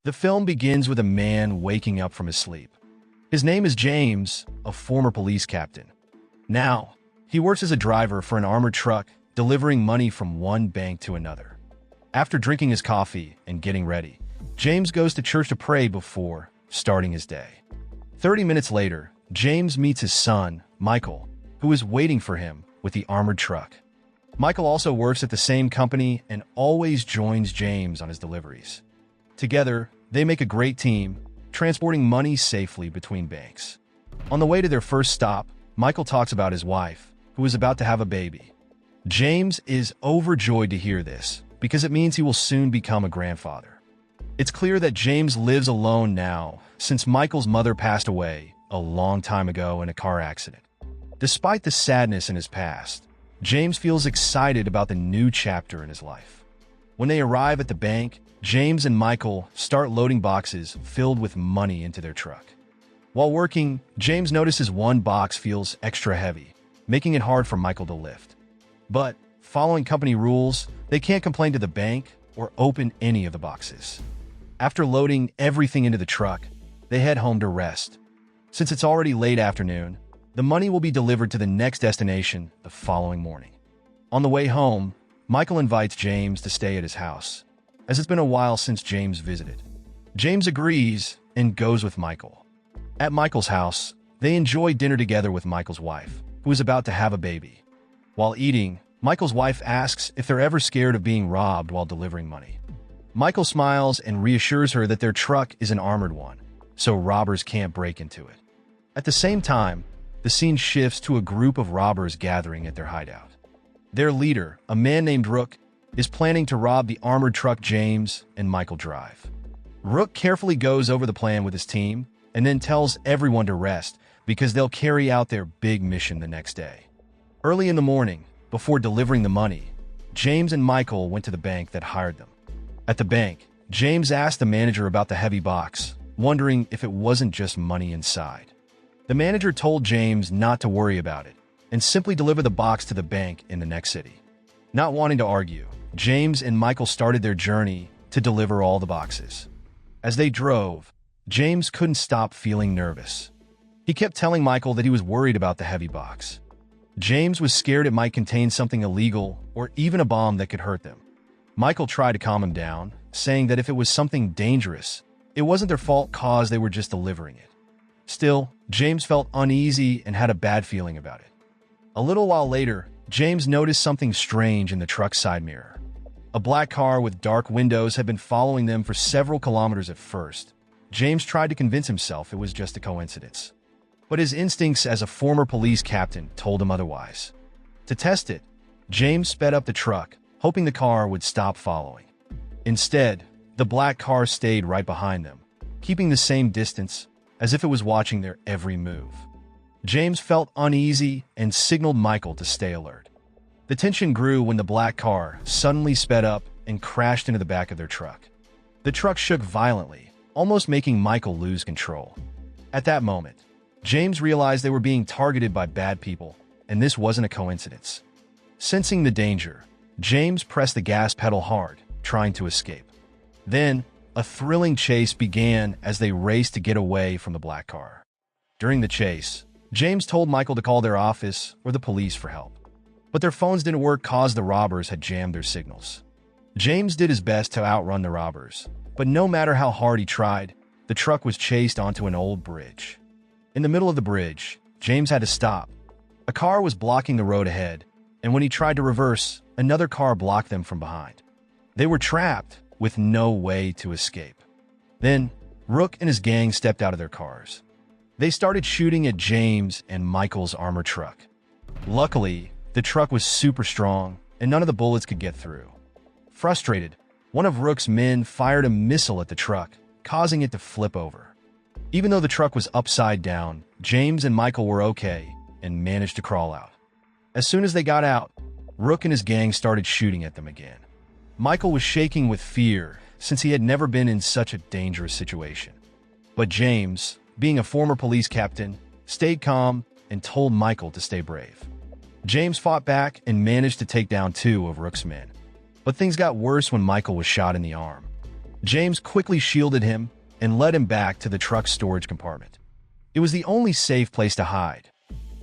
The film begins with a man waking up from his sleep. His name is James, a former police captain. Now, he works as a driver for an armored truck, delivering money from one bank to another. After drinking his coffee and getting ready, James goes to church to pray before starting his day. 30 minutes later, James meets his son, Michael, who is waiting for him with the armored truck. Michael also works at the same company and always joins James on his deliveries. Together, they make a great team, transporting money safely between banks. On the way to their first stop, Michael talks about his wife, who is about to have a baby. James is overjoyed to hear this because it means he will soon become a grandfather. It's clear that James lives alone now since Michael's mother passed away a long time ago in a car accident. Despite the sadness in his past, James feels excited about the new chapter in his life. When they arrive at the bank, James and Michael start loading boxes filled with money into their truck. While working, James notices one box feels extra heavy, making it hard for Michael to lift. But, following company rules, they can't complain to the bank or open any of the boxes. After loading everything into the truck, they head home to rest. Since it's already late afternoon, the money will be delivered to the next destination the following morning. On the way home, Michael invites James to stay at his house, as it's been a while since James visited. James agrees and goes with Michael. At Michael's house, they enjoy dinner together with Michael's wife, who is about to have a baby. While eating, Michael's wife asks if they're ever scared of being robbed while delivering money. Michael smiles and reassures her that their truck is an armored one, so robbers can't break into it. At the same time, the scene shifts to a group of robbers gathering at their hideout. Their leader, a man named Rook, is planning to rob the armored truck James and Michael drive. Rook carefully goes over the plan with his team and then tells everyone to rest because they'll carry out their big mission the next day. Early in the morning, before delivering the money, James and Michael went to the bank that hired them. At the bank, James asked the manager about the heavy box, wondering if it wasn't just money inside. The manager told James not to worry about it and simply deliver the box to the bank in the next city. Not wanting to argue, James and Michael started their journey to deliver all the boxes. As they drove, James couldn't stop feeling nervous. He kept telling Michael that he was worried about the heavy box. James was scared it might contain something illegal or even a bomb that could hurt them. Michael tried to calm him down, saying that if it was something dangerous, it wasn't their fault cause they were just delivering it. Still, James felt uneasy and had a bad feeling about it. A little while later, James noticed something strange in the truck's side mirror. A black car with dark windows had been following them for several kilometers at first. James tried to convince himself it was just a coincidence. But his instincts as a former police captain told him otherwise. To test it, James sped up the truck, hoping the car would stop following. Instead, the black car stayed right behind them, keeping the same distance, as if it was watching their every move. James felt uneasy and signaled Michael to stay alert. The tension grew when the black car suddenly sped up and crashed into the back of their truck. The truck shook violently, almost making Michael lose control. At that moment, James realized they were being targeted by bad people, and this wasn't a coincidence. Sensing the danger, James pressed the gas pedal hard, trying to escape. Then, a thrilling chase began as they raced to get away from the black car. During the chase, James told Michael to call their office or the police for help. But their phones didn't work cause the robbers had jammed their signals. James did his best to outrun the robbers, but no matter how hard he tried, the truck was chased onto an old bridge. In the middle of the bridge, James had to stop. A car was blocking the road ahead, and when he tried to reverse, another car blocked them from behind. They were trapped, with no way to escape. Then, Rook and his gang stepped out of their cars. They started shooting at James and Michael's armored truck. Luckily, the truck was super strong, and none of the bullets could get through. Frustrated, one of Rook's men fired a missile at the truck, causing it to flip over. Even though the truck was upside down, James and Michael were okay and managed to crawl out. As soon as they got out, Rook and his gang started shooting at them again. Michael was shaking with fear since he had never been in such a dangerous situation. But James, being a former police captain, stayed calm and told Michael to stay brave. James fought back and managed to take down 2 of Rook's men. But things got worse when Michael was shot in the arm. James quickly shielded him and led him back to the truck's storage compartment. It was the only safe place to hide.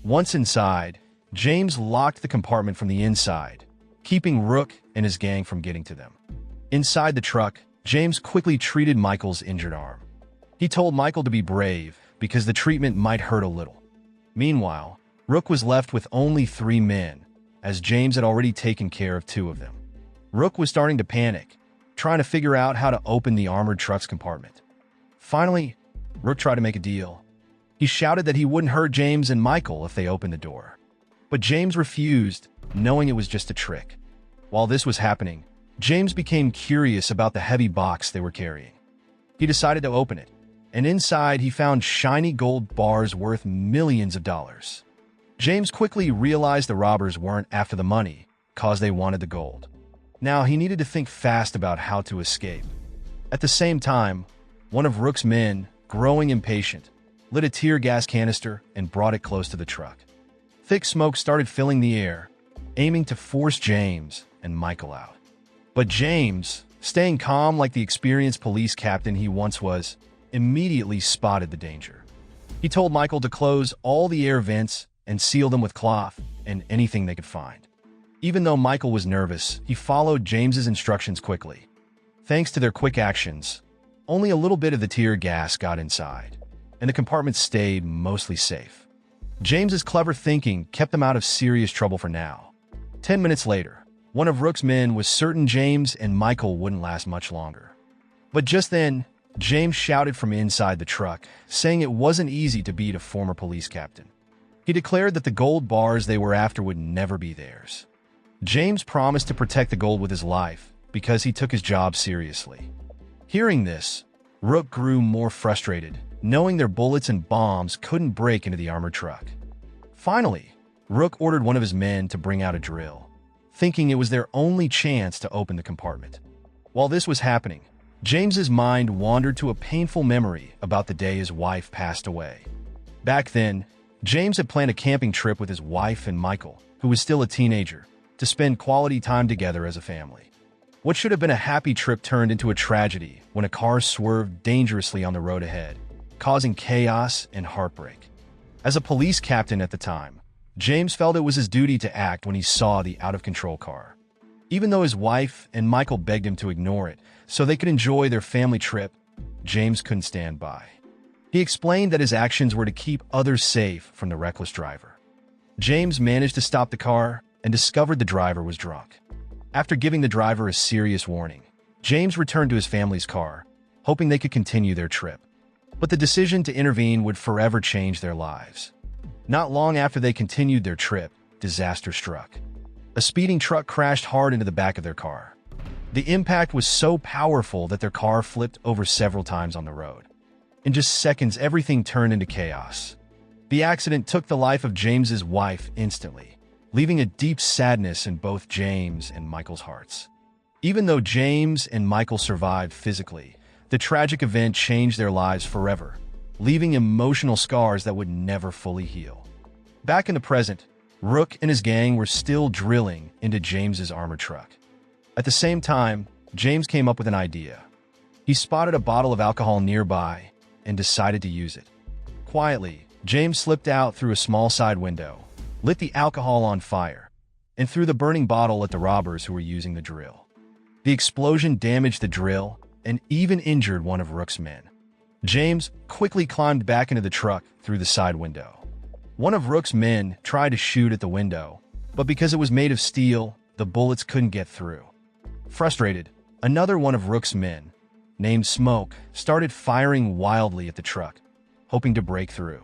Once inside, James locked the compartment from the inside, keeping Rook and his gang from getting to them. Inside the truck, James quickly treated Michael's injured arm. He told Michael to be brave because the treatment might hurt a little. Meanwhile, Rook was left with only 3 men, as James had already taken care of 2 of them. Rook was starting to panic, trying to figure out how to open the armored truck's compartment. Finally, Rook tried to make a deal. He shouted that he wouldn't hurt James and Michael if they opened the door. But James refused, knowing it was just a trick. While this was happening, James became curious about the heavy box they were carrying. He decided to open it, and inside he found shiny gold bars worth millions of dollars. James quickly realized the robbers weren't after the money, cause they wanted the gold. Now he needed to think fast about how to escape. At the same time, one of Rook's men, growing impatient, lit a tear gas canister and brought it close to the truck. Thick smoke started filling the air, aiming to force James and Michael out. But James, staying calm like the experienced police captain he once was, immediately spotted the danger. He told Michael to close all the air vents and seal them with cloth and anything they could find. Even though Michael was nervous, he followed James's instructions quickly. Thanks to their quick actions, only a little bit of the tear gas got inside, and the compartment stayed mostly safe. James's clever thinking kept them out of serious trouble for now. 10 minutes later, one of Rook's men was certain James and Michael wouldn't last much longer. But just then, James shouted from inside the truck, saying it wasn't easy to beat a former police captain. He declared that the gold bars they were after would never be theirs. James promised to protect the gold with his life because he took his job seriously. Hearing this, Rook grew more frustrated, knowing their bullets and bombs couldn't break into the armored truck. Finally, Rook ordered one of his men to bring out a drill, thinking it was their only chance to open the compartment. While this was happening, James's mind wandered to a painful memory about the day his wife passed away. Back then, James had planned a camping trip with his wife and Michael, who was still a teenager, to spend quality time together as a family. What should have been a happy trip turned into a tragedy when a car swerved dangerously on the road ahead, causing chaos and heartbreak. As a police captain at the time, James felt it was his duty to act when he saw the out-of-control car. Even though his wife and Michael begged him to ignore it so they could enjoy their family trip, James couldn't stand by. He explained that his actions were to keep others safe from the reckless driver. James managed to stop the car and discovered the driver was drunk. After giving the driver a serious warning, James returned to his family's car, hoping they could continue their trip. But the decision to intervene would forever change their lives. Not long after they continued their trip, disaster struck. A speeding truck crashed hard into the back of their car. The impact was so powerful that their car flipped over several times on the road. In just seconds, everything turned into chaos. The accident took the life of James's wife instantly, leaving a deep sadness in both James and Michael's hearts. Even though James and Michael survived physically, the tragic event changed their lives forever, leaving emotional scars that would never fully heal. Back in the present, Rook and his gang were still drilling into James's armored truck. At the same time, James came up with an idea. He spotted a bottle of alcohol nearby and decided to use it. Quietly, James slipped out through a small side window, lit the alcohol on fire, and threw the burning bottle at the robbers who were using the drill. The explosion damaged the drill and even injured one of Rook's men. James quickly climbed back into the truck through the side window. One of Rook's men tried to shoot at the window, but because it was made of steel, the bullets couldn't get through. Frustrated, another one of Rook's men, named Smoke, started firing wildly at the truck, hoping to break through.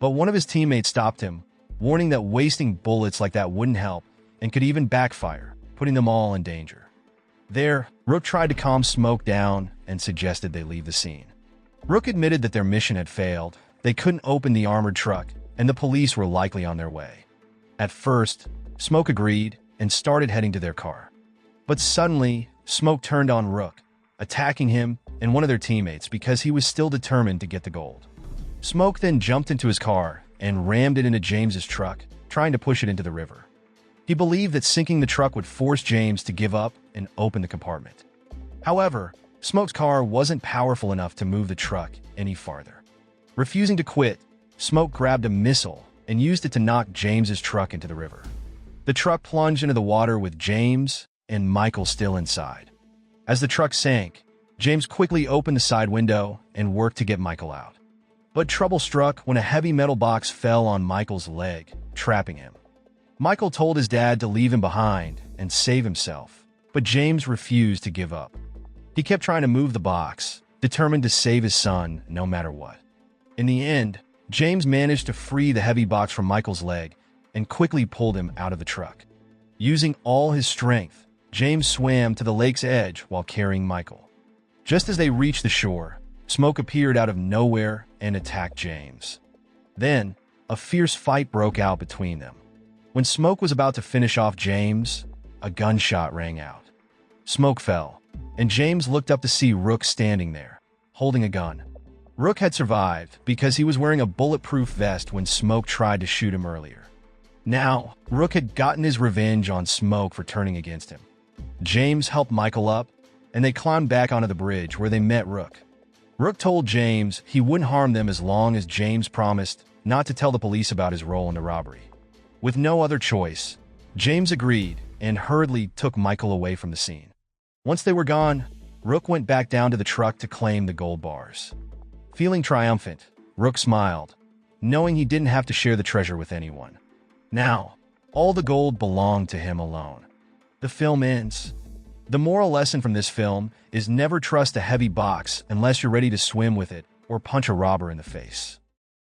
But one of his teammates stopped him, warning that wasting bullets like that wouldn't help and could even backfire, putting them all in danger. There, Rook tried to calm Smoke down and suggested they leave the scene. Rook admitted that their mission had failed, they couldn't open the armored truck, and the police were likely on their way. At first, Smoke agreed and started heading to their car. But suddenly, Smoke turned on Rook, attacking him and one of their teammates because he was still determined to get the gold. Smoke then jumped into his car and rammed it into James's truck, trying to push it into the river. He believed that sinking the truck would force James to give up and open the compartment. However, Smoke's car wasn't powerful enough to move the truck any farther. Refusing to quit, Smoke grabbed a missile and used it to knock James's truck into the river. The truck plunged into the water with James and Michael still inside. As the truck sank, James quickly opened the side window and worked to get Michael out. But trouble struck when a heavy metal box fell on Michael's leg, trapping him. Michael told his dad to leave him behind and save himself, but James refused to give up. He kept trying to move the box, determined to save his son no matter what. In the end, James managed to free the heavy box from Michael's leg and quickly pulled him out of the truck. Using all his strength, James swam to the lake's edge while carrying Michael. Just as they reached the shore, Smoke appeared out of nowhere and attacked James. Then, a fierce fight broke out between them. When Smoke was about to finish off James, a gunshot rang out. Smoke fell, and James looked up to see Rook standing there, holding a gun. Rook had survived because he was wearing a bulletproof vest when Smoke tried to shoot him earlier. Now, Rook had gotten his revenge on Smoke for turning against him. James helped Michael up, and they climbed back onto the bridge where they met Rook. Rook told James he wouldn't harm them as long as James promised not to tell the police about his role in the robbery. With no other choice, James agreed and hurriedly took Michael away from the scene. Once they were gone, Rook went back down to the truck to claim the gold bars. Feeling triumphant, Rook smiled, knowing he didn't have to share the treasure with anyone. Now, all the gold belonged to him alone. The film ends. The moral lesson from this film is never trust a heavy box unless you're ready to swim with it or punch a robber in the face.